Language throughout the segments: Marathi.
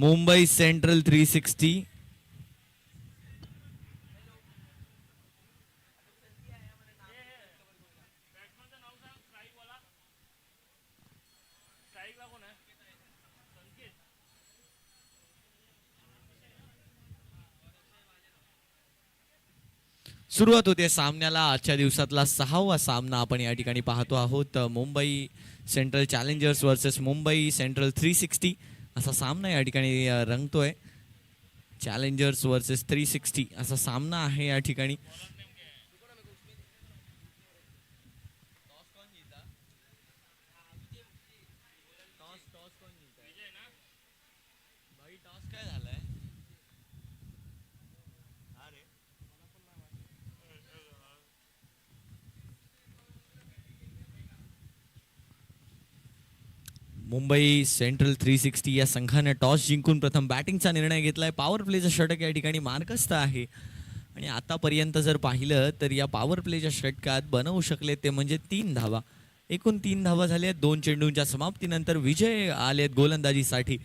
मुंबई सेंट्रल 360. सुरुवात होते सामन्याला. आजच्या दिवसातला 6वा सामना आपण या ठिकाणी पाहतो आहोत. Mumbai central challengers versus Mumbai central 360 असा सामना या ठिकाणी रंगतोय. चॅलेंजर्स वर्सेस 360 असा सामना आहे या ठिकाणी. मुंबई सेंट्रल 360 या संघाने टॉस जिंकून प्रथम बॅटिंगचा निर्णय घेतलाय. पॉवर प्लेचं षटक या ठिकाणी मार्कस्थ आहे आणि आतापर्यंत जर पाहिलं तर या पॉवर प्लेच्या षटकात बनवू शकले ते म्हणजे 3 धावा. एकूण 3 धावा झाल्या. 2 चेंडूंच्या समाप्तीनंतर विजय आलेत गोलंदाजीसाठी.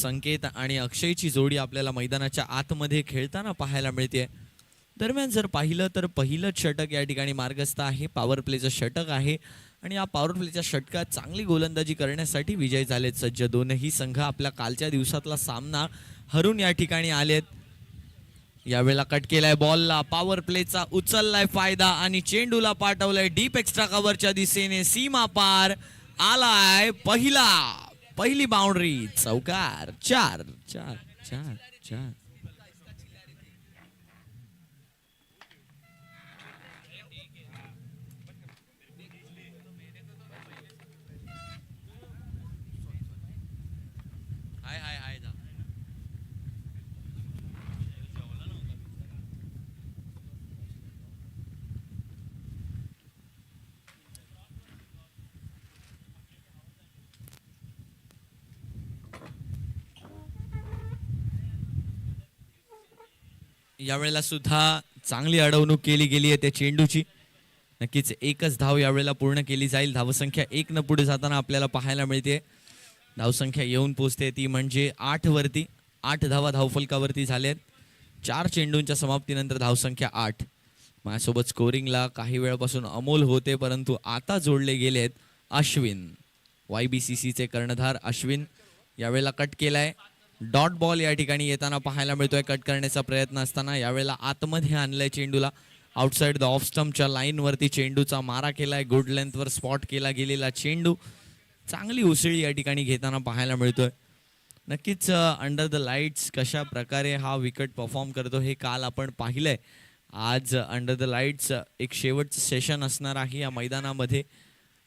संकेत आणि अक्षयची जोडी आपल्याला मैदानाच्या आतमध्ये खेळताना पाहायला मिळते. दरम्यान जर पाहिलं तर पहिलंच षटक या ठिकाणी मार्गस्थ आहे. पॉवर प्लेचं षटक आहे आणि या पॉवर प्लेच्या षटकात चांगली गोलंदाजी करण्यासाठी विजय झालेत सज्ज. दोनही संघ आपल्या कालच्या दिवसातला सामना हरून या ठिकाणी आलेत. यावेळेला कट केलाय बॉलला. पॉवर प्लेचा उचललाय फायदा आणि चेंडूला पाठवलाय डीप एक्स्ट्रा कव्हरच्या दिशेने. सीमा पार आलाय पहिली बाउंड्री. चौकार. 4. यावेळेला सुद्धा चांगली अडवणूक केली गेली आहे त्या चेंडूची. नक्कीच एकच धाव यावेळेला पूर्ण केली जाईल. धावसंख्या 1 न पुढे जाताना आपल्याला पाहायला मिळते. धावसंख्या येऊन पोहोचते ती म्हणजे 8 वरती. 8 धावा धावफलकावरती झाल्यात. 4 चेंडूंच्या समाप्तीनंतर धावसंख्या 8. माझ्यासोबत स्कोरिंगला काही वेळापासून अमोल होते परंतु आता जोडले गेलेत अश्विन. YBCCचे कर्णधार अश्विन. यावेळेला कट केलाय. डॉट बॉल या ठिकाणी येताना पाहायला मिळतोय. कट करण्याचा प्रयत्न असताना यावेळेला आतमध्ये आणलंय चेंडूला. आउटसाइड द ऑफ स्टंपच्या लाईनवरती चेंडूचा मारा केलाय. गुड लेंथवर स्पॉट केला गेलेला चेंडू चांगली उसळी या ठिकाणी घेताना पाहायला मिळतोय. नक्कीच अंडर द लाईट्स कशा प्रकारे हा विकेट परफॉर्म करतो हे काल आपण पाहिलंय. आज अंडर द लाईट्स एक शेवटचं सेशन असणार आहे या मैदानामध्ये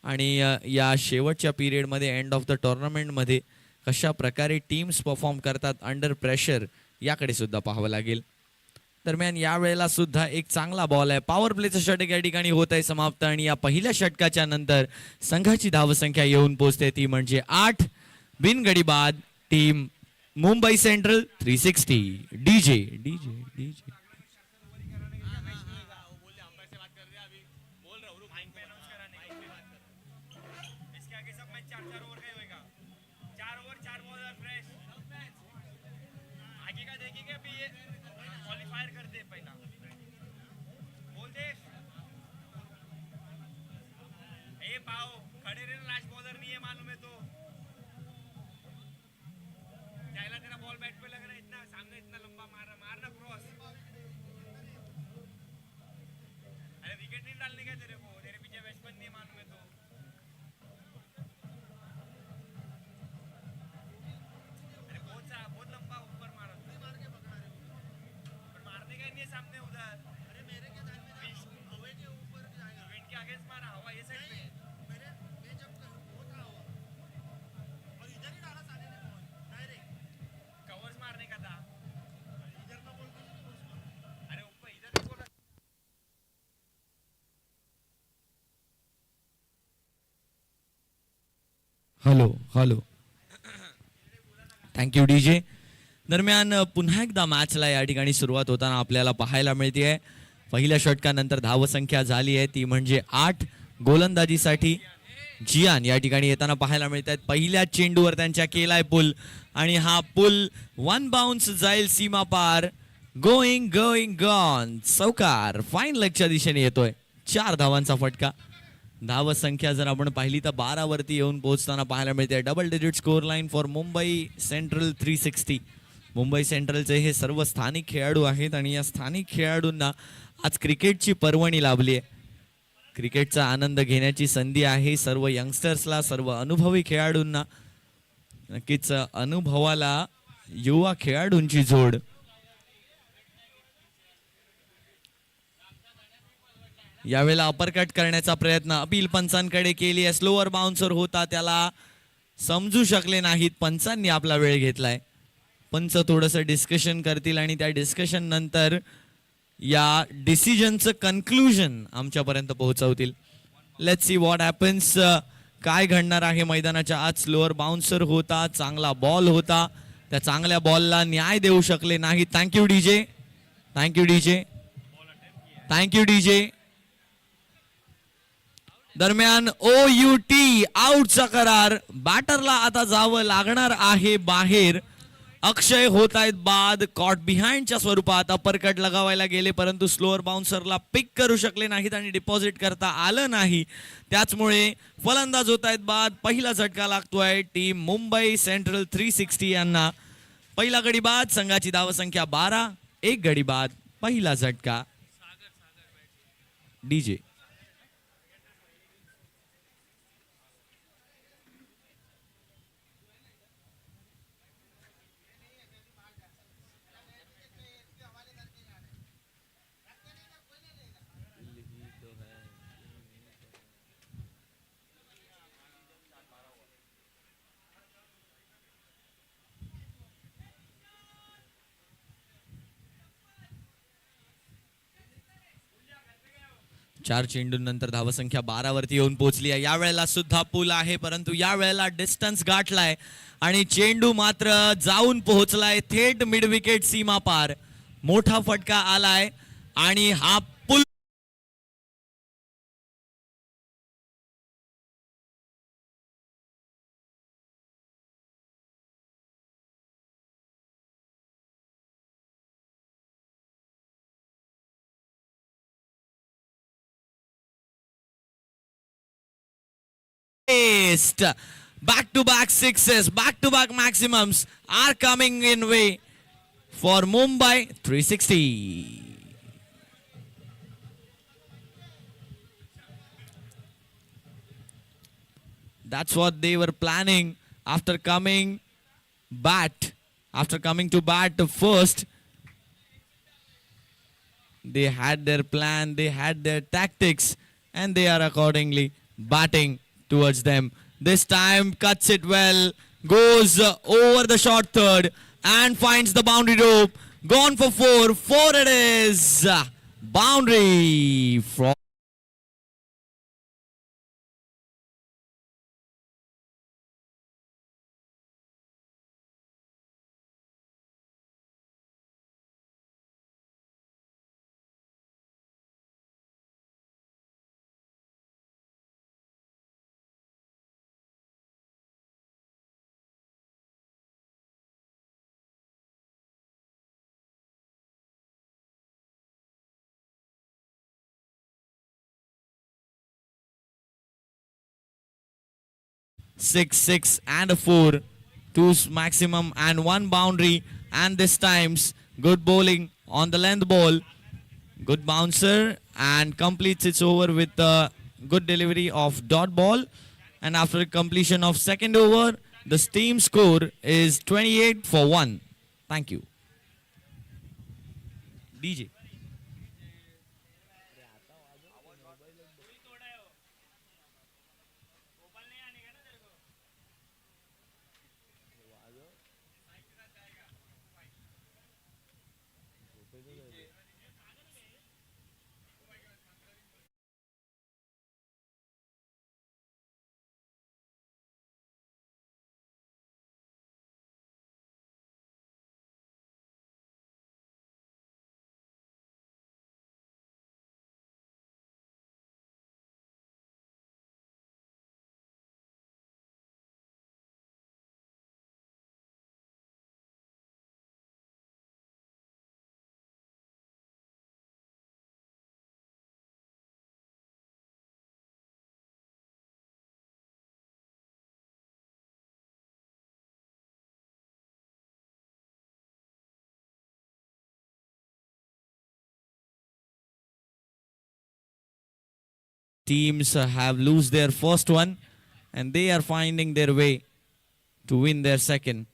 आणि या शेवटच्या पिरियडमध्ये एंड ऑफ द टुर्नामेंटमध्ये कशा प्रकारे टीम्स परफॉर्म करतात अंडर प्रेशर याकडे सुद्धा पाहावं लागेल. दरम्यान यावेळेला सुद्धा एक चांगला बॉल आहे. पॉवर प्लेचं षटक या ठिकाणी होत आहे समाप्त आणि या पहिल्या षटकाच्या नंतर संघाची धावसंख्या येऊन पोहोचते ती म्हणजे 8. बिनगडी बाद team Mumbai central 360. DJ. Hello. Thank you DJ. दरम्यान पुन्हा एकदा मॅचला या ठिकाणी सुरुवात होताना आपल्याला पाहायला मिळते. पहिल्या षटकानंतर धावसंख्या झाली आहे ती म्हणजे 8. गोलंदाजीसाठी जियान या ठिकाणी येताना पाहायला मिळत आहेत. पहिल्या चेंडूवर त्यांच्या केलाय पुल आणि हा पुल वन बाउन्स जाईल सीमा पार. Going going gone. चौकार फाईन लेगच्या दिशेने येतोय. 4 धावांचा फटका. धाव संख्या जर आपण पाहिली तर 12 वरती येऊन पोहोचताना पाहायला मिळते. Double digit scoreline for Mumbai central 360. Mumbai सेंट्रलचे हे सर्व स्थानिक खेळाडू आहेत आणि या स्थानिक खेळाडूंना आज क्रिकेटची पर्वणी लाभली आहे. क्रिकेटचा आनंद घेण्याची संधी आहे सर्व यंगस्टर्सला, सर्व अनुभवी खेळाडूंना. नक्कीच अनुभवाला युवा खेळाडूंची जोड. यावेळेला अपरकट करण्याचा प्रयत्न अपील पंचांकडे केली आहे. स्लोअर बाउन्सर होता, त्याला समजू शकले नाहीत. पंचांनी आपला वेळ घेतलाय. पंच थोडंसं डिस्कशन करतील आणि त्या डिस्कशन नंतर या डिसिजनचं कन्क्लुजन आमच्यापर्यंत पोहोचवतील. Let's see what happens. काय घडणार आहे मैदानाच्या आत. स्लोअर बाउन्सर होता, चांगला बॉल होता, त्या चांगल्या बॉलला न्याय देऊ शकले नाहीत. Thank you DJ, thank you DJ, thank you DJ. दरम्यान OUT आउटचा करार. बॅटरला आता जावं लागणार आहे बाहेर. अक्षय होत आहेत बाद. कॉट बिहाइंडच्या स्वरूपात अपरकट लगावायला गेले परंतु स्लोअर बाउन्सरला पिक करू शकले नाहीत आणि डिपॉझिट करता आलं नाही. त्याचमुळे फलंदाज होत आहेत बाद. पहिला झटका लागतोय टीम मुंबई सेंट्रल 360 यांना. पहिला गडी बाद. संघाची धावसंख्या 12. एक गडी बाद. पहिला झटका. डीजे. चार चेंडूंनंतर धावसंख्या 12 वरती येऊन पोहोचली आहे. यावेळेला सुद्धा पूल आहे परंतु यावेळेला डिस्टन्स गाठलाय आणि चेंडू मात्र जाऊन पोहोचलाय थेट मिड विकेट सीमा पार. मोठा फटका आलाय आणि हा पूल back to back sixes, back to back maximums are coming in way for Mumbai 360. That's what they were planning after coming to bat first. They had their plan, they had their tactics, and they are accordingly batting towards them. This time cuts it well, goes over the short third and finds the boundary rope. Gone for 4. 4 it is. Boundary from six, 6 and a 4. 2 maximum and 1 boundary. And this time's good bowling on the length ball. Good bouncer and completes its over with a good delivery of dot ball. And after completion of second over, the team score is 28 for 1. Thank you. DJ. teams have lose their first one and they are finding their way to win their second.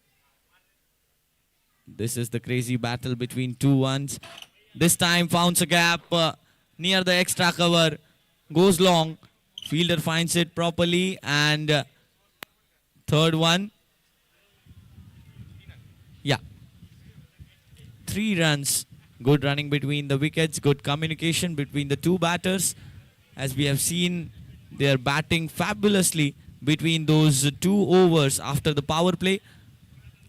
This is the crazy battle between two ones. This time founds a gap near the extra cover. Goes long. Fielder finds it properly. And third one. Yeah. 3 runs. Good running between the wickets. Good communication between the two batters. As we have seen, they are batting fabulously between those 2 overs after the power play.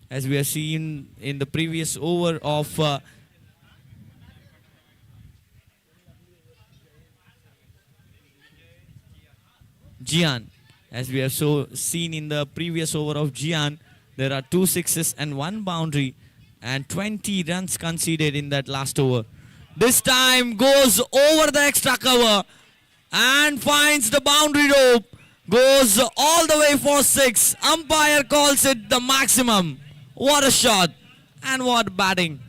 As we have seen in the previous over of Gian. As we have seen in the previous over of Gian, there are 2 sixes and 1 boundary and 20 runs conceded in that last over. This time goes over the extra cover and finds the boundary rope. Goes all the way for 6. Umpire calls it the maximum. What a shot and what batting.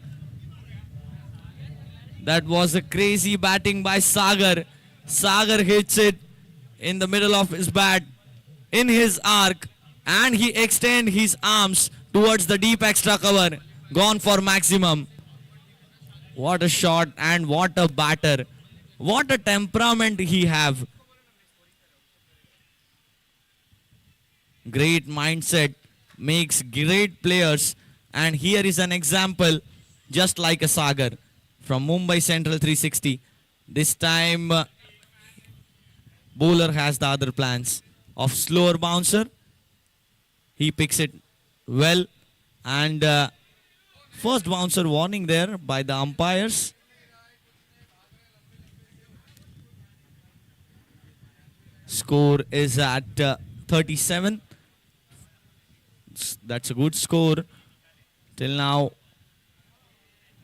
That was a crazy batting by Sagar. Sagar hits it in the middle of his bat, in his arc, and he extends his arms towards the deep extra cover. Gone for maximum. What a shot and what a batter. What a temperament he have. Great mindset makes great players, and here is an example just like a Sagar from Mumbai Central 360. This time bowler has the other plans of slower bouncer. He picks it well, and first bouncer warning there by the umpires. Score is at 37. That's a good score till now.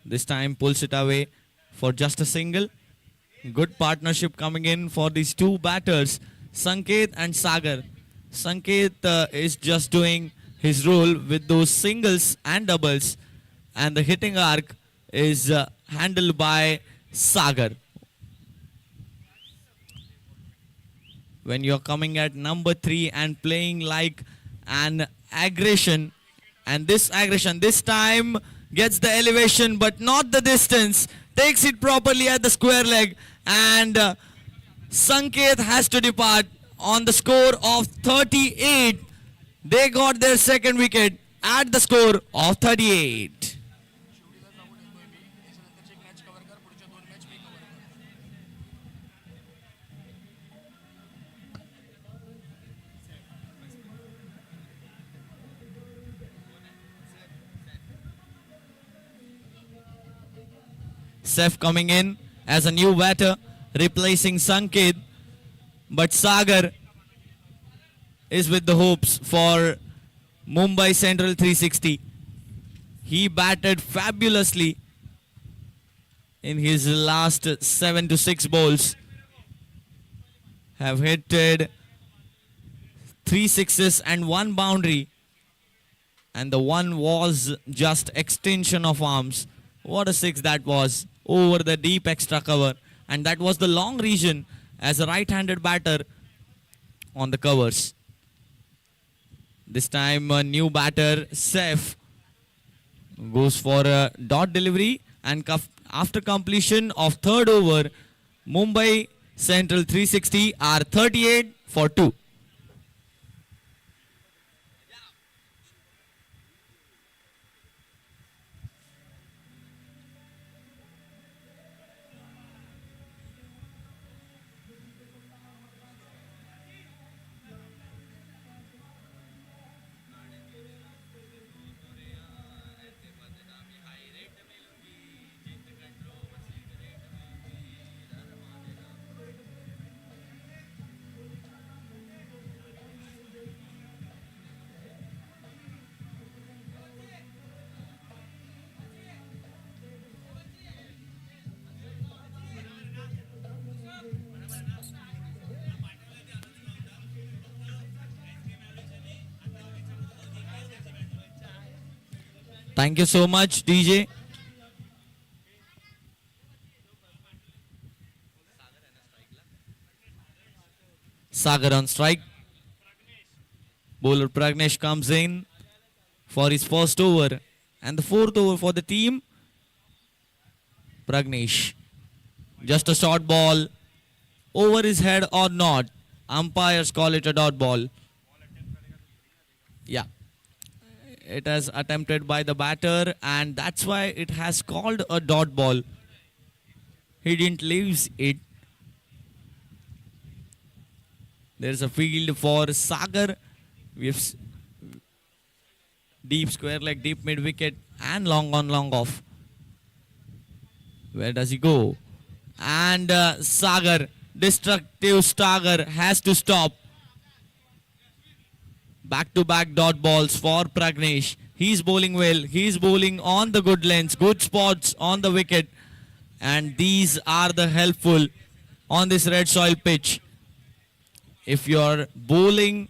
This time pulls it away for just a single. Good partnership coming in for these two batters, Sanket and Sagar. Sanket is just doing his role with those singles and doubles, and the hitting arc is handled by Sagar. When you're coming at number 3 and playing like an aggression, and this aggression this time gets the elevation but not the distance, takes it properly at the square leg, and Sanket has to depart on the score of 38. They got their second wicket at the score of 38. Saif coming in as a new batter, replacing Sanket. But Sagar is with the hopes for Mumbai Central 360. He batted fabulously in his last 7 to 6 balls. Have hit 3 sixes and 1 boundary. And the one was just extension of arms. What a 6 that was over the deep extra cover. And that was the long region as a right-handed batter on the covers. This time a new batter, Saif, goes for a dot delivery, and after completion of third over, Mumbai Central 360 are 38 for 2. Thank you so much, DJ. Sagar on strike. Bowler Pragnesh comes in for his first over and the fourth over for the team. Pragnesh, just a short ball, over his head or not. Umpires call it a dot ball. Yeah, it has attempted by the batter and that's why it has called a dot ball. He didn't leave it. There's a field for Sagar. We have deep square leg, deep mid wicket and long on, long off. Where does he go? And Sagar, destructive Sagar has to stop. Back-to-back dot balls for Pragnesh. He's bowling well. He's bowling on the good lengths, good spots on the wicket. And these are the helpful on this red soil pitch. If you're bowling,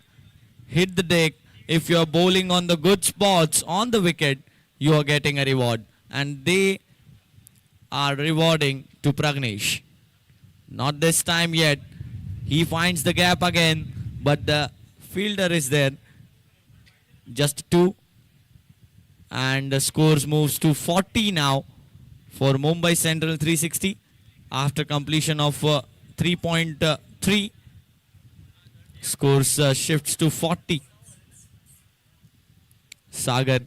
hit the deck. If you're bowling on the good spots on the wicket, you are getting a reward. And they are rewarding to Pragnesh. Not this time yet. He finds the gap again, but the fielder is there. Just 2. And the scores moves to 40 now for Mumbai Central 360 after completion of 3.3. Scores shifts to 40. Sagar,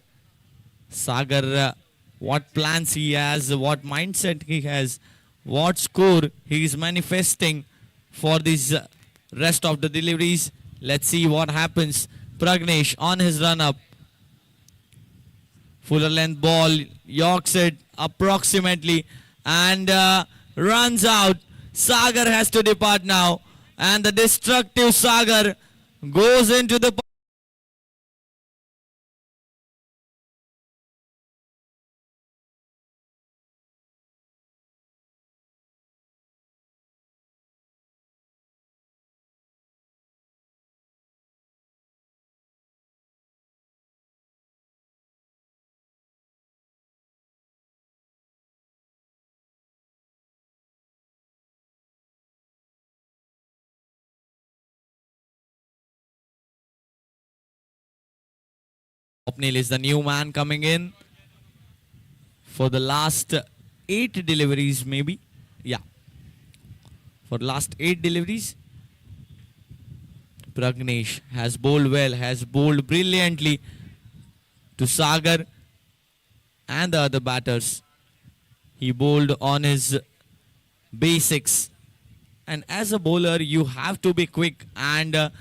what plans he has, what mindset he has, what score he is manifesting for this rest of the deliveries. Let's see what happens. Pragnesh on his run up. Fuller length ball, yorks it approximately and runs out. Sagar has to depart now and the destructive Sagar goes into the Swapnil is the new man coming in for the last 8 deliveries maybe. Yeah. For the last 8 deliveries. Pragnesh has bowled well, has bowled brilliantly to Sagar and the other batters. He bowled on his basics. And as a bowler, you have to be quick and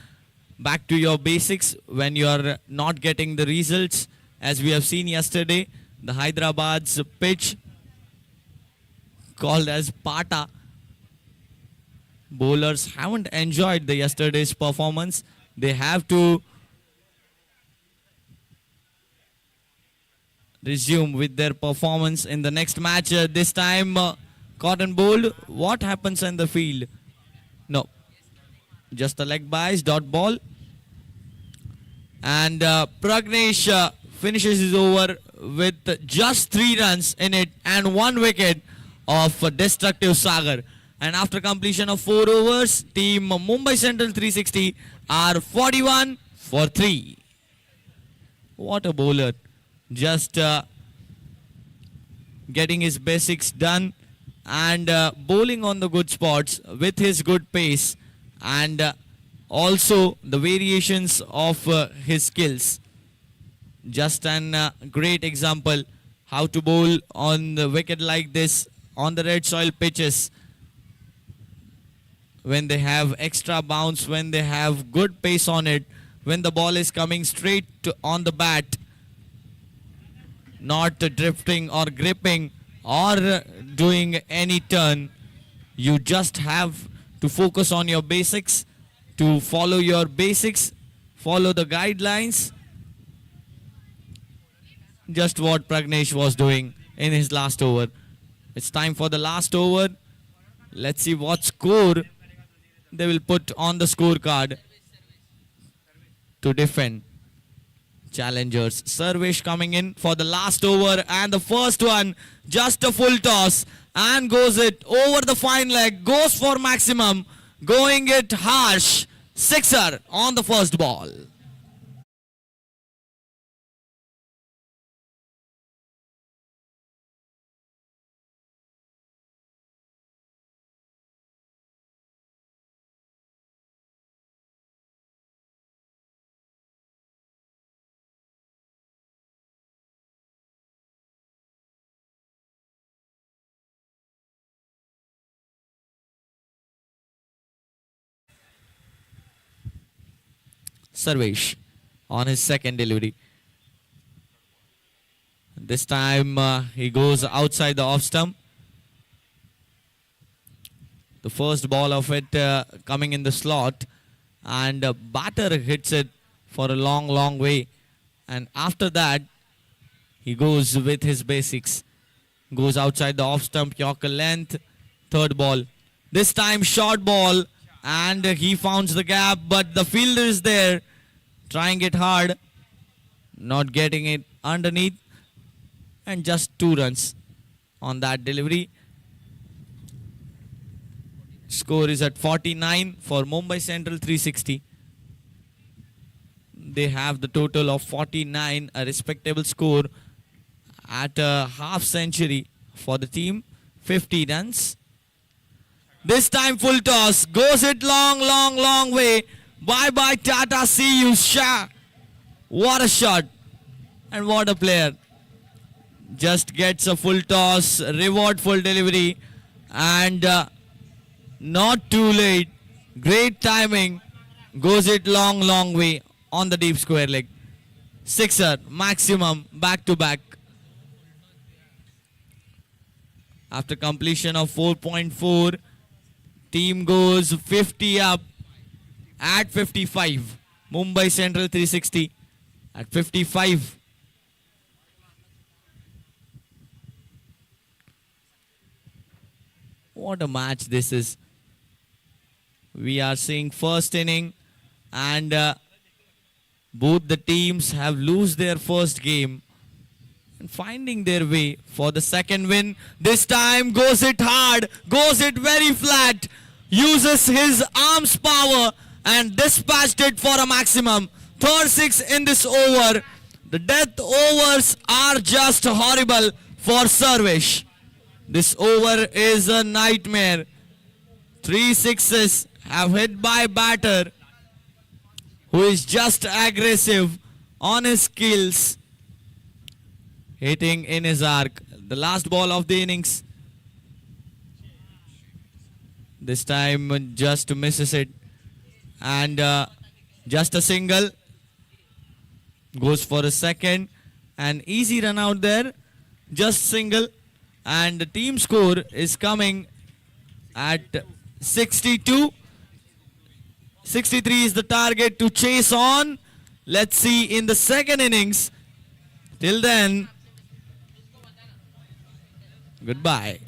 back to your basics when you are not getting the results. As we have seen yesterday, the Hyderabad's pitch called as Pata. Bowlers haven't enjoyed the yesterday's performance. They have to resume with their performance in the next match. This time, Cotton bowled. What happens in the field? No. Just a leg bias, dot ball. And Pragnesh finishes his over with just 3 runs in it and 1 wicket of destructive Sagar. And after completion of 4 overs, team Mumbai Central 360 are 41 for 3. What a bowler. Just getting his basics done and bowling on the good spots with his good pace and also the variations of his skills. Just an great example how to bowl on the wicket like this on the red soil pitches when they have extra bounce, when they have good pace on it, when the ball is coming straight on the bat, not drifting or gripping or doing any turn. You just have to focus on your basics, to follow your basics, follow the guidelines. Just what Pragnesh was doing in his last over. It's time for the last over. Let's see what score they will put on the scorecard to defend. Challengers. Sarvesh coming in for the last over and the first one, just a full toss and goes it over the fine leg, goes for maximum, going it harsh Sixer on the first ball. Sarvesh on his second delivery. This time he goes outside the off stump. The first ball of it coming in the slot, and batter hits it for a long, long way. And after that, he goes with his basics. Goes outside the off stump, Yorker length. Third ball. This time short ball, and he founds the gap, but the fielder is there, trying it hard, not getting it underneath, and just 2 runs on that delivery. Score is at 49 for Mumbai Central 360. They have the total of 49, a respectable score at a half century for the team. 50 runs. This time full toss. Goes it long, long, long way. Bye-bye Tata. See you Shah. What a shot. And what a player. Just gets a full toss. Reward full delivery. And not too late. Great timing. Goes it long, long way on the deep square leg. Sixer. Maximum. Back to back. After completion of 4.4. Team goes 50 up at 55. Mumbai Central 360 at 55. What a match this is. We are seeing first inning, and both the teams have lost their first game and finding their way for the second win. This time goes it hard, goes it very flat, uses his arms power and dispatched it for a maximum. Third 6 in this over. The death overs are just horrible for Sarvesh. This over is a nightmare. 3 sixes have hit by batter who is just aggressive on his skills, hitting in his arc. The last ball of the innings. This time just misses it, and just a single. Goes for a second. An easy run out there. Just single. And the team score is coming at 62. 63 is the target to chase on. Let's see in the second innings. Till then, goodbye.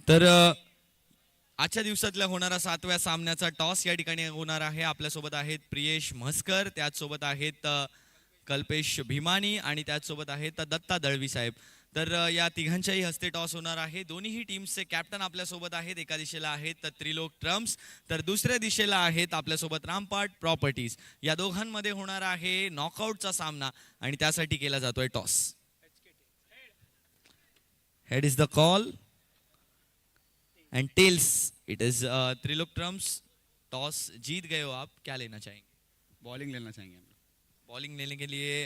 तर आजच्या दिवसातल्या होणारा 7व्या सामन्याचा टॉस या ठिकाणी होणार आहे. आपल्यासोबत आहेत प्रियेश म्हसकर, त्याचसोबत आहेत कल्पेश भीमानी आणि त्याचसोबत आहेत दत्ता दळवी साहेब. तर या तिघांच्याही हस्ते टॉस होणार आहे. दोन्हीही टीम्सचे कॅप्टन आपल्यासोबत आहेत. एका दिशेला आहेत त्रिलोक ट्रम्प्स, तर दुसऱ्या दिशेला आहेत आपल्यासोबत रामपाट प्रॉपर्टीज. या दोघांमध्ये होणार आहे नॉकआउटचा सामना आणि त्यासाठी केला जातोय toss. Head is the call and tails it is Trilok trumps. Toss जीत गए हो आप, क्या लेना चाहेंगे? बॉलिंग लेना चाहेंगे हम। बॉलिंग लेने के लिए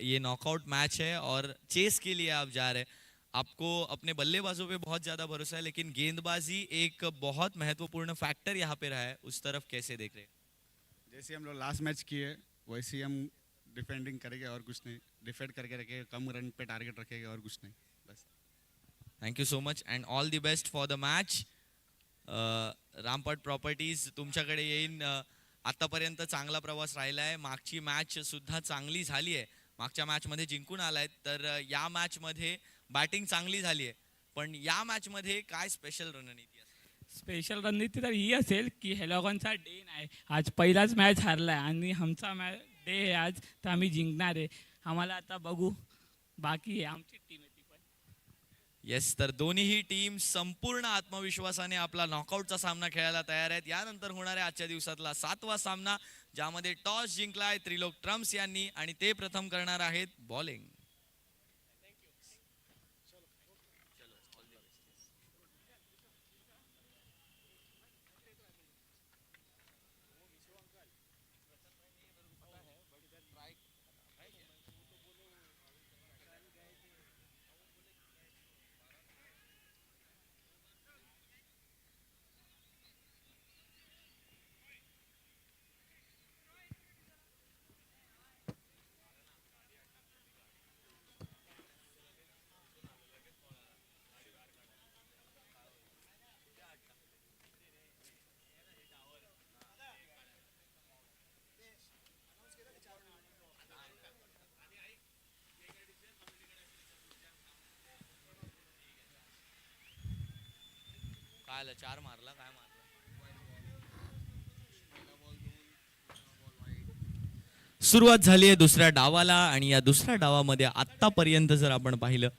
ये नॉकआउट मैच है और चेस के लिए आप जा रहे हैं. आपको अपने बल्लेबाजों पे बहुत ज्यादा भरोसा है, लेकिन गेंदबाजी एक बहुत महत्वपूर्ण फैक्टर यहाँ पे रहा है. उस तरफ कैसे देख रहे हैं? जैसे हम लोग लास्ट मैच किए वैसे ही हम डिफेंडिंग करेंगे और कुछ नहीं. डिफेंड करके रखेंगे, कम रन पे टारगेट रखेंगे और कुछ नहीं, बस. Thank you so much and all the best for the match. Rampat properties तुमच्याकडे येईन. आतापर्यंत चांगला प्रवास राहिला आहे. मागची मॅच सुद्धा चांगली झाली आहे. मागच्या मॅचमध्ये जिंकून आलाय, तर या मॅचमध्ये बॅटिंग चांगली झाली आहे. पण या मॅचमध्ये काय स्पेशल रणनीती असेल? स्पेशल रणनीती तर ही असेल की हे लोकांचा डे नाही, आज पहिलाच मॅच हारलाय आणि आमचा मॅच डे आहे आज, तर आम्ही जिंकणार आहे. आम्हाला आता बघू, बाकी आहे आमची टीम आहे ती पण. येस, तर दोन्हीही टीम संपूर्ण आत्मविश्वासाने आपला नॉकआउटचा सामना खेळायला तयार आहेत. यानंतर होणार आहे आजच्या दिवसातला 7वा सामना, ज्यामध्ये टॉस जिंकलाय त्रिलोक ट्रम्प्स यांनी आणि ते प्रथम करणार आहेत बॉलिंग. काय 4 मारला, काय मारला? सुरुवात झाली आहे दुसऱ्या डावाला आणि या दुसऱ्या डावामध्ये आतापर्यंत जर आपण पाहिलं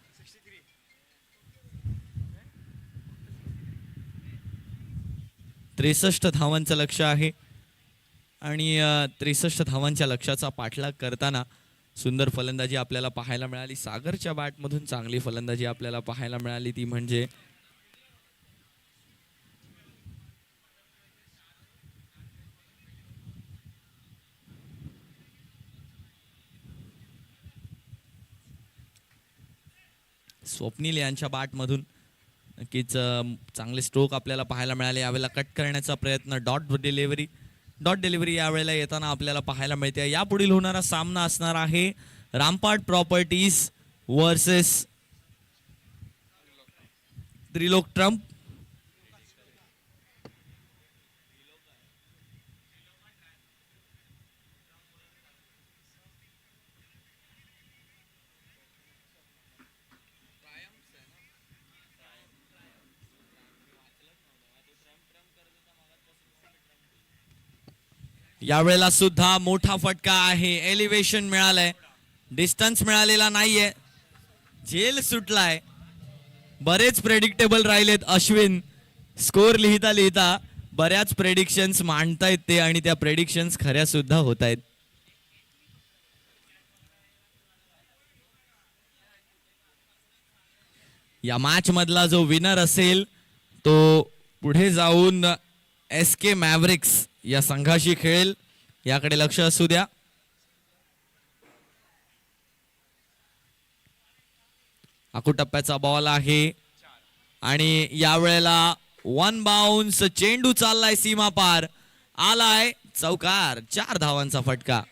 63 धावांचं लक्ष आहे आणि 63 धावांच्या लक्ष्याचा पाठलाग करताना सुंदर फलंदाजी आपल्याला पाहायला मिळाली. सागरच्या बॅटमधून चांगली फलंदाजी आपल्याला पाहायला मिळाली, ती म्हणजे स्वप्नील यांच्या बॅटमधून. नक्कीच चांगले स्ट्रोक आपल्याला पाहायला मिळाले. यावेळेला कट करण्याचा प्रयत्न, डॉट डिलिव्हरी यावेळेला येताना आपल्याला पाहायला मिळते. यापुढील होणारा सामना असणार आहे रामपाट प्रॉपर्टीज वर्सेस त्रिलोक ट्रम्प. यावेळेला सुद्धा मोठा फटका आहे. एलिव्हेशन मिळालंय, डिस्टन्स मिळालेला नाहीये, झेल सुटलाय. बरेच प्रेडिक्टेबल राहिलेत अश्विन. स्कोर लिहिता लिहिता बऱ्याच प्रेडिक्शन्स मांडतायत ते आणि त्या प्रेडिक्शन्स खऱ्या सुद्धा होत आहेत. या मॅच मधला जो विनर असेल तो पुढे जाऊन SK मॅव्हरिक्स या संघाशी खेळेल याकडे लक्ष असू द्या. टप्प्याचा बॉल आहे आणि यावेळेला वन बाउन्स चेंडू चाललाय सीमा पार, आलाय चौकार. 4 धावांचा फटका.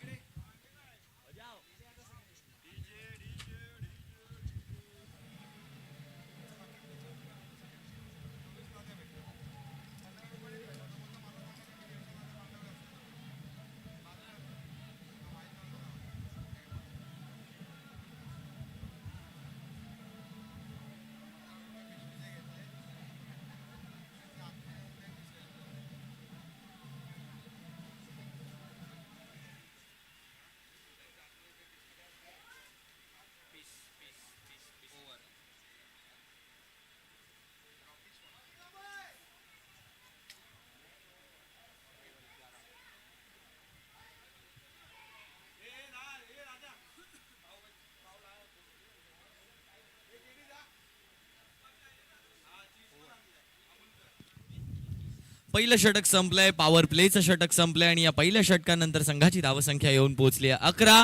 पहिलं षटक संपलंय, पॉवर प्लेचं षटक संपलंय आणि या पहिल्या षटकानंतर संघाची धावसंख्या येऊन पोहोचली आहे 11.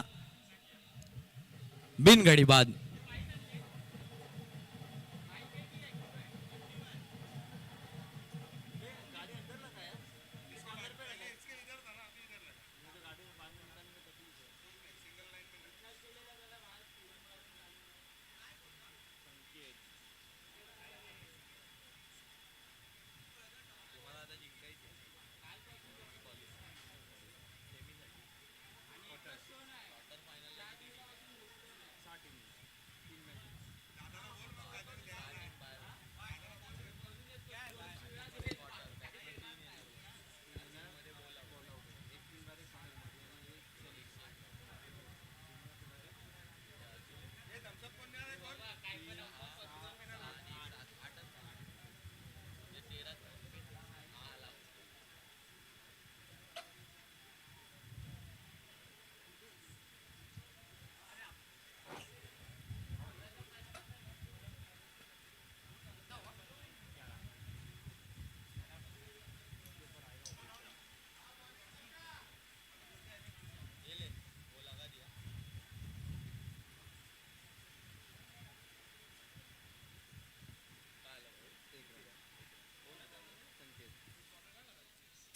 बिनगडी बाद.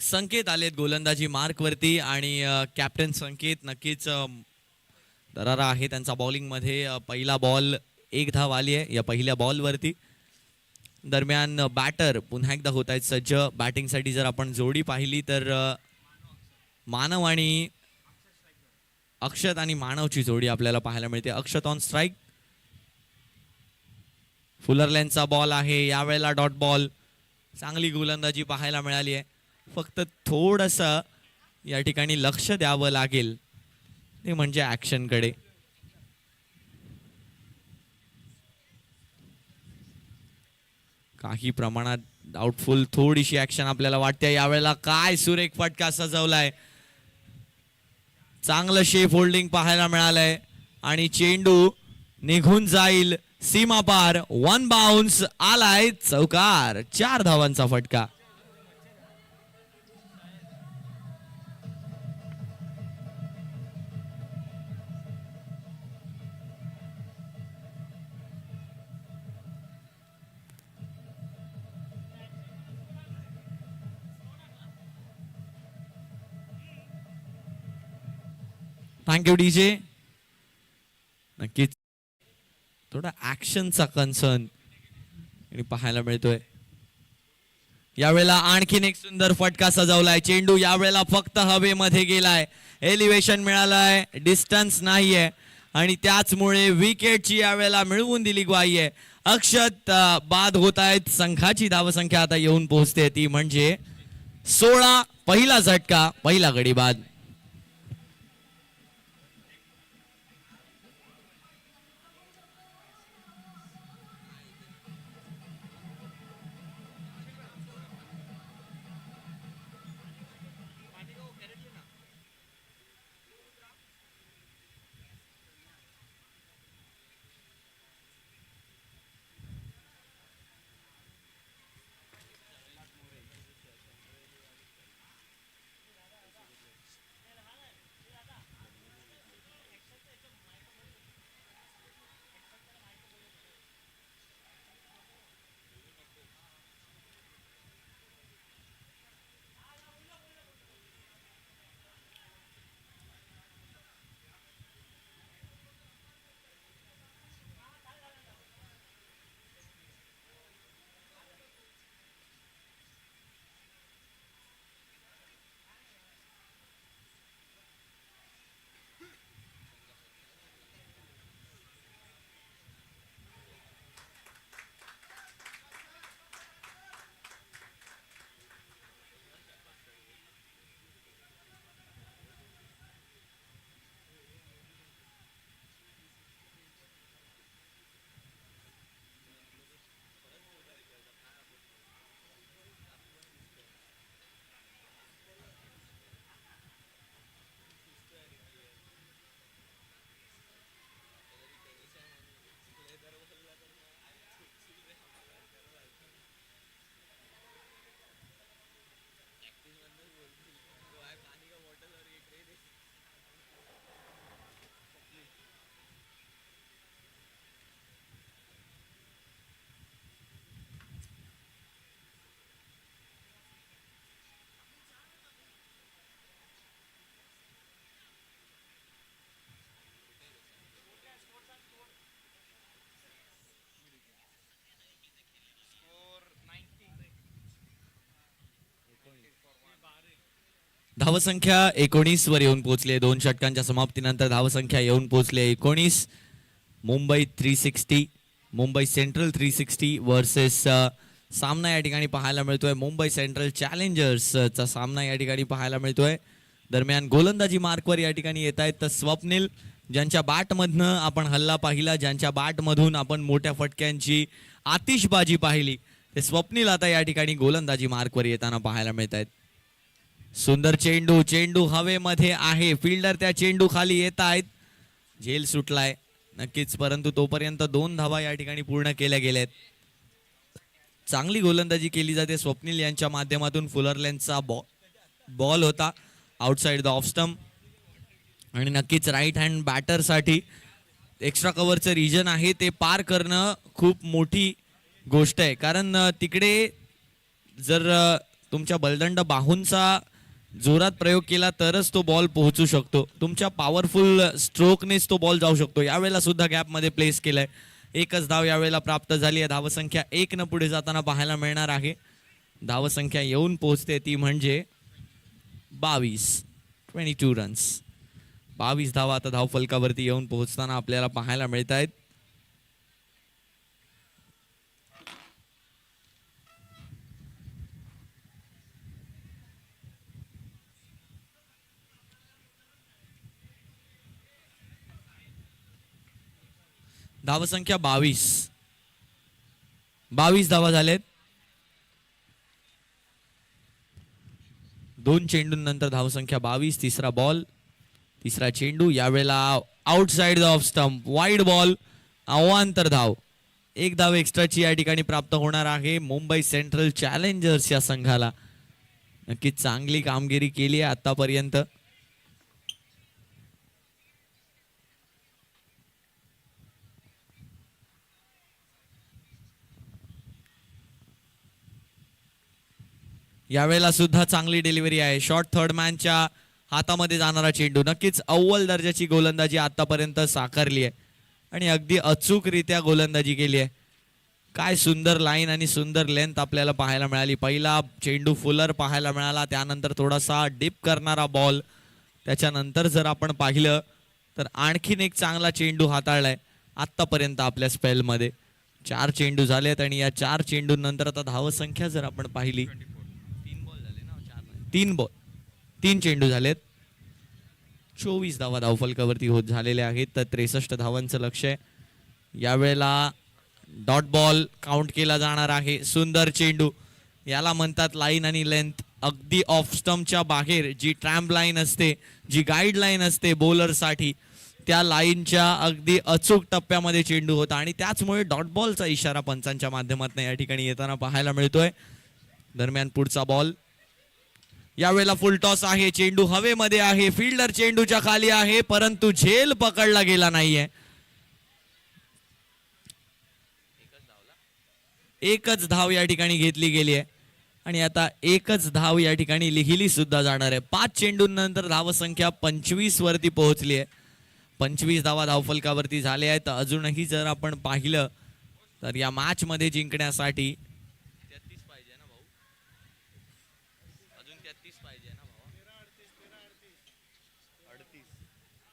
संकेत आलेत गोलंदाजी मार्क वरती आणि कॅप्टन संकेत नक्कीच दरारा आहे त्यांचा बॉलिंग मध्ये. पहिला बॉल 1 धाव आली आहे या पहिल्या बॉल वरती. दरम्यान बॅटर पुन्हा एकदा होत आहेत सज्ज बॅटिंग साठी. जर आपण जोडी पाहिली तर मानव आणि अक्षत आणि मानवची जोडी आपल्याला पाहायला मिळते. अक्षत ऑन स्ट्राईक. फुलरलँडचा बॉल आहे यावेळेला डॉट बॉल. चांगली गोलंदाजी पाहायला मिळाली आहे. फक्त थोडस या ठिकाणी लक्ष द्यावं लागेल ते म्हणजे ऍक्शन कडे. काही प्रमाणात डाऊटफुल थोडीशी ऍक्शन आपल्याला वाटते यावेळेला. काय सुरेख फटका सजवलाय. चांगलं शेप होल्डिंग पाहायला मिळालंय आणि चेंडू निघून जाईल सीमा पार. वन बाउन्स आलाय चौकार. 4 धावांचा फटका. Thank you DJ. नक्कीच थोडा ऍक्शनचा कन्सर्न पाहायला मिळतोय. यावेळेला आणखीन एक सुंदर फटका सजवलाय. चेंडू यावेळेला फक्त हवेमध्ये गेलाय. एलिव्हेशन मिळालंय, डिस्टन्स नाहीये आणि त्याचमुळे विकेटची यावेळेला मिळवून दिली ग्वाही आहे. अक्षत बाद होत आहेत. संघाची धावसंख्या आता येऊन पोहोचते ती म्हणजे 16. पहिला झटका, पहिला गडी बाद. धावसंख्या 19 वर येऊन पोहोचली. 2 षटकांच्या समाप्तीनंतर धावसंख्या येऊन पोहोचली 19. मुंबई 360, मुंबई सेंट्रल 360 वर्सेस सामना या ठिकाणी पाहायला मिळतोय. मुंबई सेंट्रल चॅलेंजर्सचा सामना या ठिकाणी पाहायला मिळतोय. दरम्यान गोलंदाजी मार्कवर या ठिकाणी येत आहेत तर स्वप्नील, ज्यांच्या बॅटमधनं आपण हल्ला पाहिला, ज्यांच्या बॅटमधून आपण मोठ्या फटक्यांची आतिषबाजी पाहिली, ते स्वप्नील आता या ठिकाणी गोलंदाजी मार्कवर येताना पाहायला मिळत आहेत. सुंदर चेंडू, चेंडू हवेमध्ये आहे, फिल्डर त्या चेंडू खाली येत आहेत. झेल सुटलाय नक्कीच, परंतु तोपर्यंत 2 धावा या ठिकाणी पूर्ण केल्या गेल्यात. चांगली गोलंदाजी केली जाते स्वप्नील यांच्या माध्यमातून. फुलर लेन्थचा बॉल होता आउटसाइड द ऑफ स्टंप, आणि नक्कीच राईट हँड बॅटरसाठी एक्स्ट्रा कव्हरचं रिजन आहे ते पार करणं खूप मोठी गोष्ट आहे. कारण तिकडे जर तुमच्या बलदंड बाहूंचा जोरात प्रयोग केला तरच तो बॉल पोहोचू शकतो. तुमच्या पॉवरफुल स्ट्रोकनेच तो बॉल जाऊ शकतो. यावेळेला सुद्धा गॅपमध्ये प्लेस केलाय. एकच धाव यावेळेला प्राप्त झाली आहे. धावसंख्या 1 न पुढे जाताना पाहायला मिळणार आहे. धावसंख्या येऊन पोहोचते ती म्हणजे 22 रन्स. 22 धावा आता धावफलकावरती येऊन पोहोचताना आपल्याला पाहायला मिळत आहेत. धावसंख्या 22 धावा झालेत. 2 चेंडूंनंतर धावसंख्या 22. तिसरा बॉल, तिसरा चेंडू, यावेळेला outside off stump, wide ball, अवांतर धाव. 1 धाव एक्स्ट्राची या ठिकाणी प्राप्त होणार आहे मुंबई सेंट्रल चॅलेंजर्स या संघाला. नक्कीच चांगली कामगिरी केली आहे आतापर्यंत. यावेळेला सुद्धा चांगली डिलिव्हरी आहे. शॉर्ट थर्ड मॅनच्या हातामध्ये जाणारा चेंडू. नक्कीच अव्वल दर्जाची गोलंदाजी आतापर्यंत साकारली आहे आणि अगदी अचूकरित्या गोलंदाजी केली आहे. काय सुंदर लाईन आणि सुंदर लेंथ आपल्याला पाहायला मिळाली. पहिला चेंडू फुलर पाहायला मिळाला, त्यानंतर थोडासा डिप करणारा बॉल, त्याच्यानंतर जर आपण पाहिलं तर आणखीन एक चांगला चेंडू हाताळलाय आतापर्यंत आपल्या स्पेलमध्ये. 4 चेंडू झालेत आणि या 4 चेंडूंनंतर आता धावसंख्या जर आपण पाहिली, 3 चेंडू झालेत, 24 धावा धावफलकावरती होत झालेल्या आहेत. तर 63 धावांचं लक्ष आहे. यावेळेला डॉट बॉल काउंट केला जाणार आहे. सुंदर चेंडू, याला म्हणतात लाईन आणि लेंथ. अगदी ऑफ स्टंपच्या बाहेर जी ट्रॅम्प लाईन असते, जी गाईड लाईन असते बॉलरसाठी, त्या लाईनच्या अगदी अचूक टप्प्यामध्ये चेंडू होता आणि त्याचमुळे डॉट बॉलचा इशारा पंचांच्या माध्यमातून या ठिकाणी येताना पाहायला मिळतोय. दरम्यान पुढचा बॉल, यावेळेला फुल टॉस आहे. चेंडू हवेमध्ये आहे, फिल्डर चेंडूच्या खाली आहे, परंतु झेल पकडला गेला नाहीये. एकच धाव या ठिकाणी घेतली गेली आहे आणि आता एकच धाव या ठिकाणी लिहिली सुद्धा जाणार आहे. 5 चेंडूंनंतर धावसंख्या 25 वरती पोहोचली आहे. 25 धावा धावफलकावरती झाले आहेत. अजूनही जर आपण पाहिलं तर या मॅच मध्ये जिंकण्यासाठी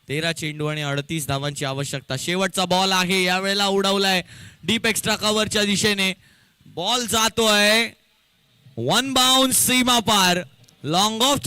13 चेंडू आणि 38 धावांची आवश्यकता. शेवटचा बॉल आहे, यावेळेला उडवलाय डीप एक्स्ट्रा कव्हरच्या दिशेने. बॉल जातोय 1 बाउन्स सीमा पार. लॉंग ऑफ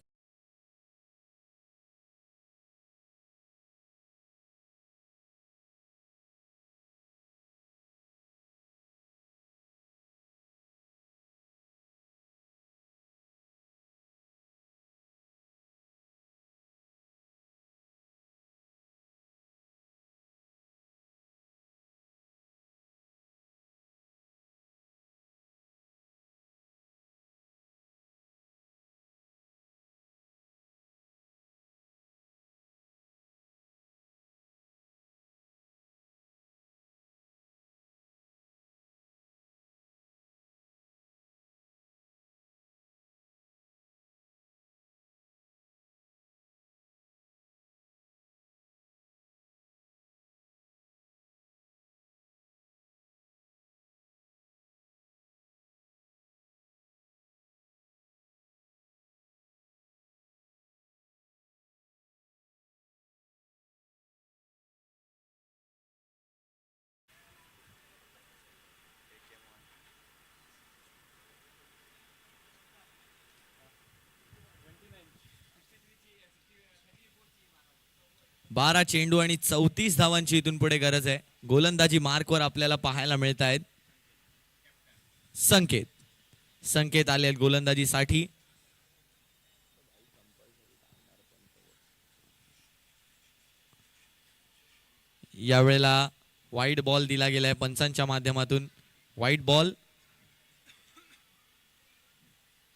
12 चेंडू आणि 34 धावांची इथून पुढे गरज आहे. गोलंदाजी मार्कवर आपल्याला पाहायला मिळत आहेत. संकेत आले आहेत गोलंदाजीसाठी. यावेळेला वाईट बॉल दिला गेलाय पंचांच्या माध्यमातून. वाईट बॉल.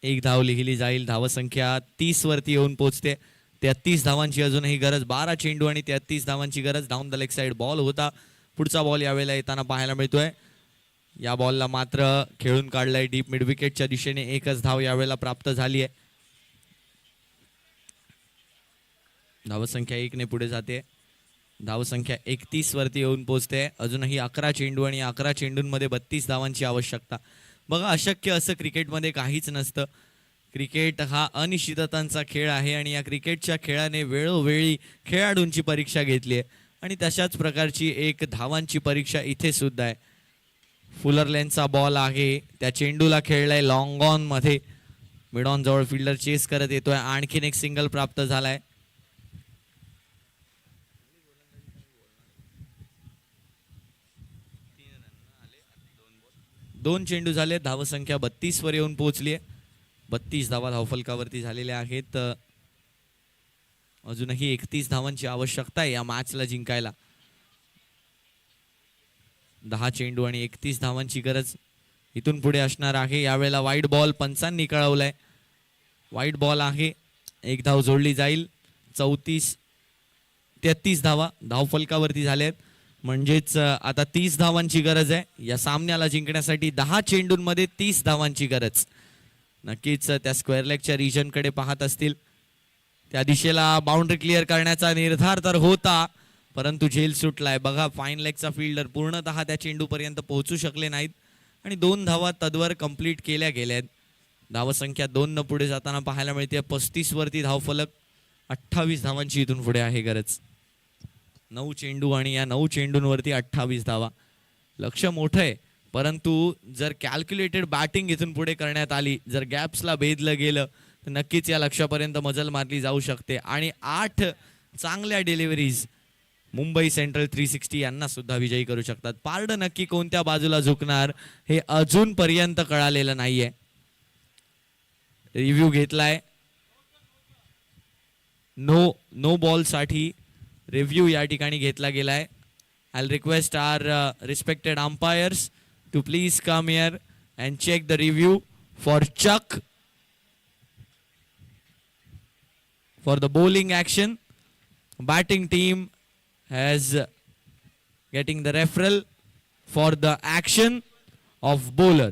एक धाव लिहिली जाईल. धावसंख्या 30 वरती येऊन पोहोचते. 33 धावांची अजूनही गरज. 12 चेंडू आणि 33 धावांची गरज. Down the leg side ball होता. पुढचा बॉल यावेळेला येताना पाहायला मिळतोय. या बॉलला मात्र खेळून काढलाय डीप मिड विकेटच्या दिशेने. एकच धाव यावेळेला प्राप्त झाली आहे. धावसंख्या 1 ने पुढे जाते. धावसंख्या 31 वरती येऊन पोहोचते. अजूनही 11 चेंडू आणि 11 चेंडूंमध्ये 32 धावांची आवश्यकता. बघा, अशक्य असं क्रिकेटमध्ये काहीच नसतं. क्रिकेट हा अनिश्चिततांचा खेळ आहे आणि या क्रिकेटच्या खेळाने वेळोवेळी खेळाडूंची परीक्षा घेतली आहे आणि तशाच प्रकारची एक धावांची परीक्षा इथे सुद्धा आहे. फुलर लेनचा बॉल आहे. त्या चेंडूला खेळलाय लॉंग ऑन मध्ये. मिड ऑन जवळ फिल्डर चेस करत येतोय. आणखीन एक सिंगल प्राप्त झालाय. दोन चेंडू झाले. धावसंख्या 32 वर येऊन पोहोचली आहे. 32 धावा धावफलकावरती झालेल्या आहेत. अजूनही 31 धावांची आवश्यकता आहे या मॅचला जिंकायला. 10 चेंडू आणि 31 धावांची गरज इथून पुढे असणार आहे. यावेळेला वाईट बॉल पंचांनी कळवलाय. वाईट बॉल आहे. एक धाव जोडली जाईल. 33 धावा धावफलकावरती झाल्यात. म्हणजेच आता 30 धावांची गरज आहे या सामन्याला जिंकण्यासाठी. 10 चेंडूंमध्ये 30 धावांची गरज. नक्कीच त्या स्क्वेअर लेगच्या रिजन कडे पाहत असतील. त्या दिशेला बाउंड्री क्लिअर करण्याचा निर्धार तर होता, परंतु झेल सुटलाय. बघा, फाईन लेगचा फिल्डर पूर्णतः त्या चेंडूपर्यंत पोहोचू शकले नाहीत आणि 2 धावा तद्वर कंप्लीट केल्या गेल्यात. धावसंख्या 2 न पुढे जाताना पाहायला मिळते. 35 वरती धावफलक. 28 धावांची इथून पुढे आहे गरज. 9 चेंडू आणि या 9 चेंडूंवरती 28 धावा. लक्ष मोठं आहे, परंतु जर कॅल्क्युलेटेड बॅटिंग इथून पुढे करण्यात आली, जर गॅप्सला भेदलं गेलं तर नक्कीच या लक्ष्यापर्यंत मजल मारली जाऊ शकते. आणि 8 चांगल्या डिलिव्हरीज मुंबई सेंट्रल 360 यांना सुद्धा विजयी करू शकतात. पारड नक्की कोणत्या बाजूला झुकणार हे अजूनपर्यंत कळालेलं नाहीये. रिव्ह्यू घेतलाय. नो बॉल साठी रिव्ह्यू या ठिकाणी घेतला गेलाय. I request our respected umpires to please come here and check the review for Chuck for the bowling action. Batting team has getting the referral for the action of bowler.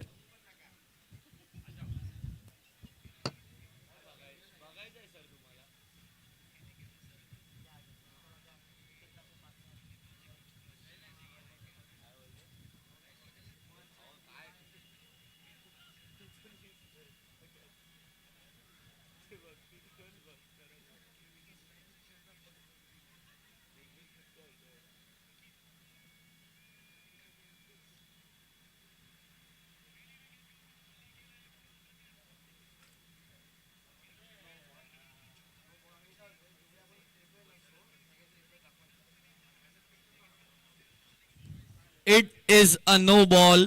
It is a no ball.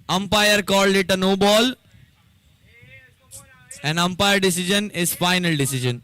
Umpire called it a no ball. An umpire decision is final decision.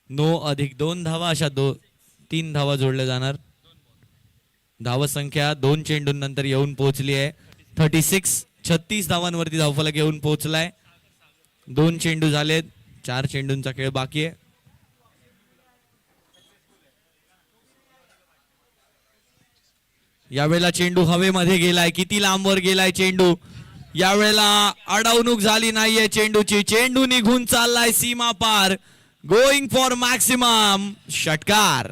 9+2 धावा अशा 3 धावा जोडल्या जाणार. धावसंख्या 2 चेंडूंनंतर येऊन पोहोचली आहे 36 धावांवरती धावफलक येऊन पोहोचलाय. 2 चेंडू झालेत, 4 चेंडूंचा खेळ बाकी आहे. यावेळेला चेंडू हवेमध्ये गेलाय, किती लांबवर गेलाय चेंडू. यावेळेला अडवणूक झाली नाहीये चेंडूची, चेंडू निघून चाललाय सीमा पार. गोइंग फॉर मॅक्सिमम, षटकार.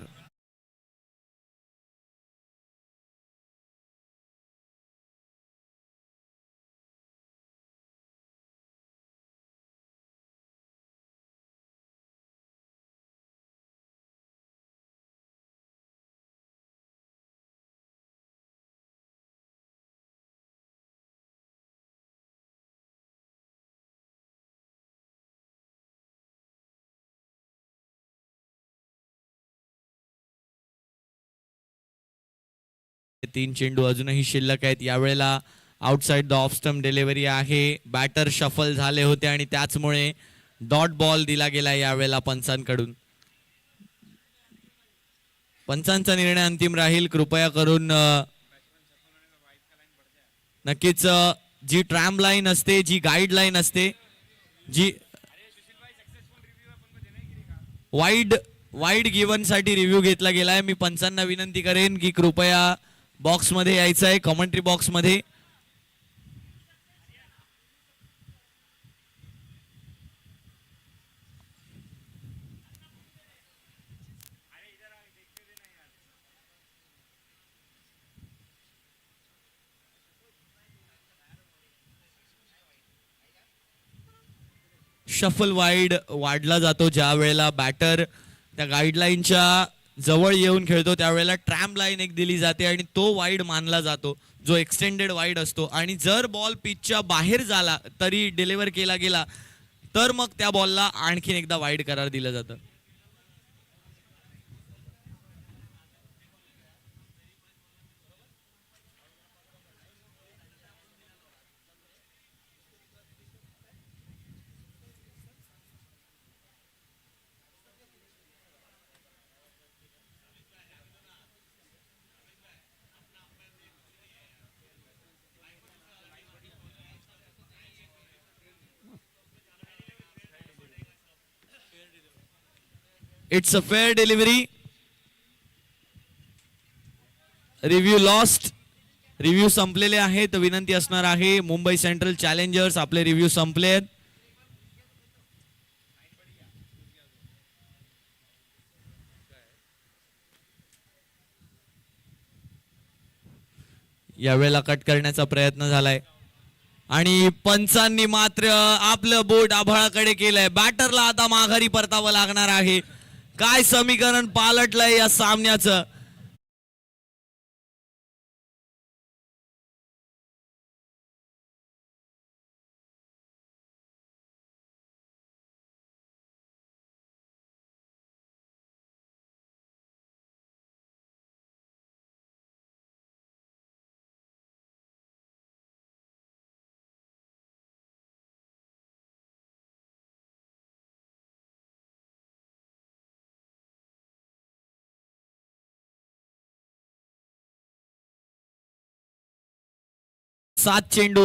तीन चेंडू अजूनही शिल्लक आहेत. यावेळेला outside the off stump delivery आहे. बॅटर शफल झाले होते आणि त्याचमुळे डॉट बॉल दिला गेला यावेळेला पंचांकडून. पंचांचा निर्णय अंतिम राहील. कृपया करून नक्कीच जी ट्रॅम लाईन असते, जी गाईडलाईन असते, जी वाईड गिवन साठी रिव्ह्यू घेतला गेलाय. मी पंचांना विनंती करेन की कृपया बॉक्स मध्ये यायचं आहे, कमेंट्री बॉक्स मध्ये. शफल वाढला जातो ज्या वेळेला बॅटर त्या गाईडलाईनच्या जवळ येऊन खेळतो, त्यावेळेला ट्रॅम लाईन एक दिली जाते आणि तो वाईड मानला जातो, जो एक्सटेंडेड वाईड असतो. आणि जर बॉल पिचच्या बाहेर झाला तरी डिलिव्हर केला गेला तर मग त्या बॉलला आणखीन एकदा वाईड करार दिलं जातं. It's a fair delivery. Review lost. Review संपलेले आहेत. विनंती असणार आहे मुंबई सेंट्रल चॅलेंजर्स, आपले रिव्ह्यू संपलेत. यावेळेला कट करण्याचा प्रयत्न झालाय आणि पंचांनी मात्र आपलं बोट आभाळाकडे केलंय. बॅटरला आता माघारी परतावं लागणार आहे. काय समीकरण पालटलंय या सामन्याचं. सात चेंडू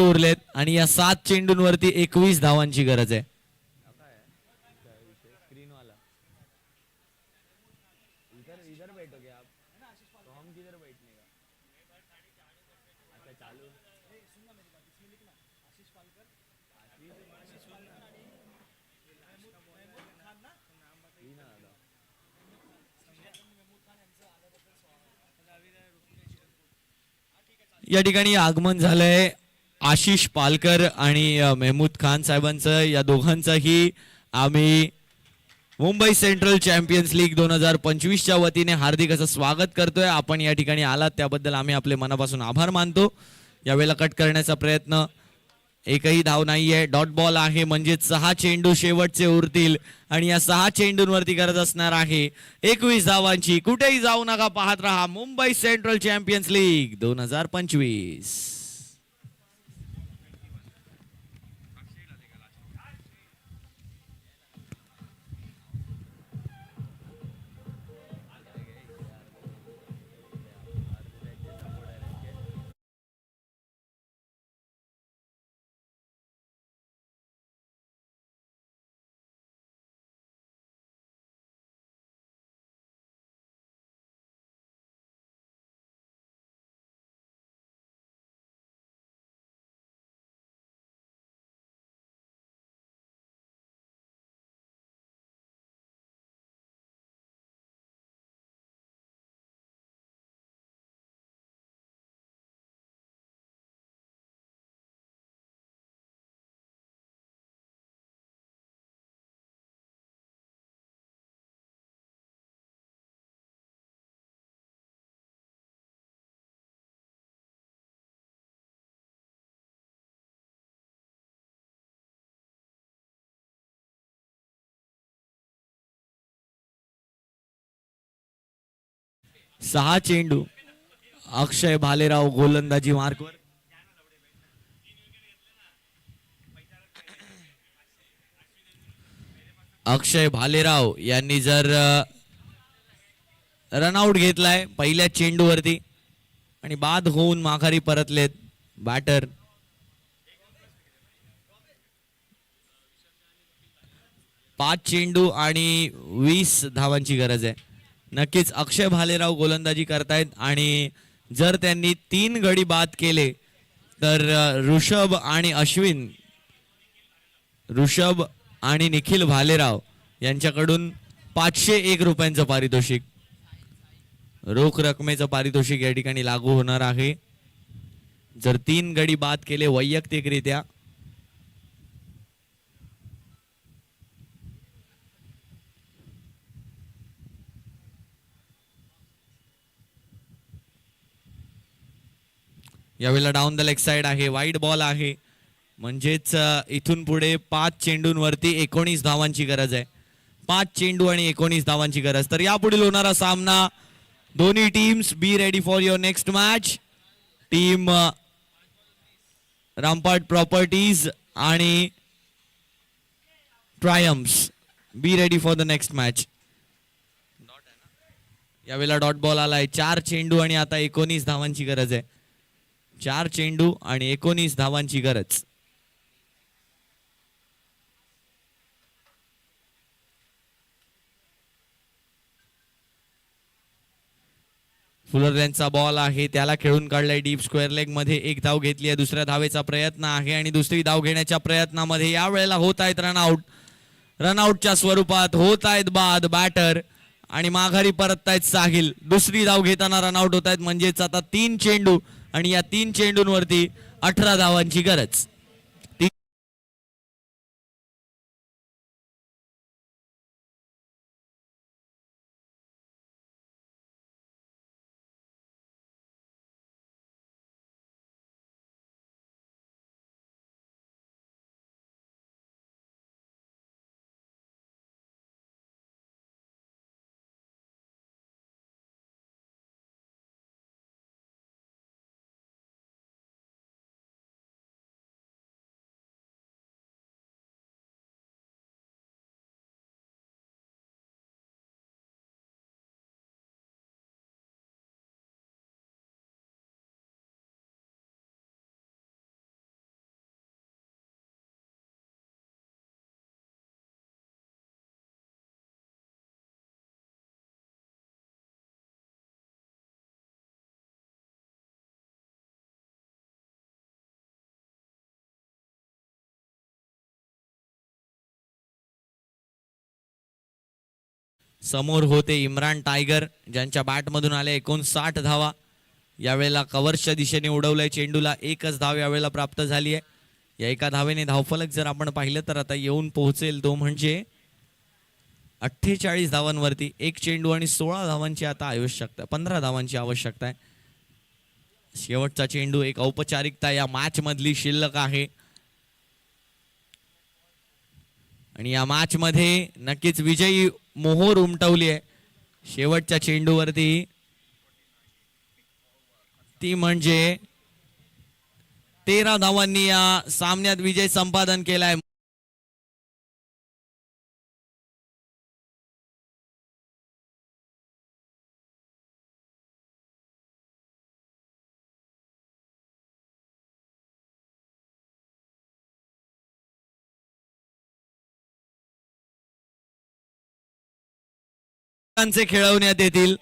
उरलेत आणि या 7 चेंडूंवरती 21 धावांची गरज आहे. या ठिकाणी आगमन झालंय आशिष पालकर आणि मेहमूद खान साहेबांचं. या दोघांचंही आम्ही मुंबई सेंट्रल चॅम्पियन्स लीग 2025च्या वतीने हार्दिक असं स्वागत करतोय. आपण या ठिकाणी आलात त्याबद्दल आम्ही आपले मनापासून आभार मानतो. यावेळेला कट करण्याचा प्रयत्न, एकही धाव नाहीये. डॉट बॉल आहे म्हणजे 6 चेंडू शेवटचे उरतील आणि या 6 चेंडूंवरती गरज असणार आहे 21 धावांची. कुठेही जाऊ नका, पाहत रहा मुंबई सेंट्रल चॅम्पियन्स लीग 2025. 6 चेंडू. अक्षय भालेराव गोलंदाजी मार्कवर. अक्षय भालेराव यांनी जर रनआउट घेतलाय पहिल्या चेंडूवरती आणि बाद होऊन माघारी परतलेत बॅटर. पाच चेंडू आणि 20 धावांची गरज आहे. नक्कीच अक्षय भालेराव गोलंदाजी करतायत आणि जर त्यांनी 3 गडी बाद केले तर ऋषभ आणि निखिल भालेराव यांच्याकडून 501 रुपयांचं पारितोषिक, रोख रकमेचं पारितोषिक या ठिकाणी लागू होणार आहे जर 3 गडी बाद केले वैयक्तिकरित्या. यावेळेला डाऊन द लेग साइड आहे, वाईड बॉल आहे, म्हणजेच इथून पुढे 5 चेंडूंवरती 19 धावांची गरज आहे. 5 चेंडू आणि 19 धावांची गरज. तर यापुढील होणारा सामना, दोन्ही teams be ready for your next match. Team Rampat properties आणि triumphs, be ready for the next match. यावेळेला डॉट बॉल आलाय. 4 चेंडू आणि आता 19 धावांची गरज आहे. 4 चेंडू आणि 19 धावांची गरज. फुलर यांचा बॉल आहे, त्याला खेळून काढलाय डीप स्क्वेअर लेग मध्ये. 1 धाव घेतली आहे. दुसऱ्या धावेचा प्रयत्न आहे आणि दुसरी धाव घेण्याच्या प्रयत्नामध्ये यावेळेला होत आहेत रनआउट. रनआउटच्या स्वरूपात होत आहेत बाद. बॅटर आणि माघारी परततायत साहिल. दुसरी धाव घेताना रनआउट होत आहेत, म्हणजेच आता 3 चेंडू आणि या 3 चेंडूंवरती 18 धावांची गरज. समोर होते इम्रान टायगर, ज्यांच्या बॅटमधून आले 59 धावा. यावेळेला कव्हर्सच्या दिशेने उडवलंय चेंडूला. 1च धाव यावेळेला प्राप्त झाली आहे. या एका धावेने धावफलक जर आपण पाहिलं तर आता येऊन पोहोचेल तो म्हणजे 48 धावांवरती. 1 चेंडू आणि 16 धावांची आता आवश्यकता, 15 धावांची आवश्यकता आहे. शेवटचा चेंडू एक औपचारिकता या मॅच मधली शिल्लक आहे आणि या मॅच मध्ये नक्कीच विजयी मोहोर उमटवली आहे शेवटच्या चेंडूवरती. ती म्हणजे 13 धावांनी या सामन्यात विजय संपादन केलाय. खेळवण्यात येतील.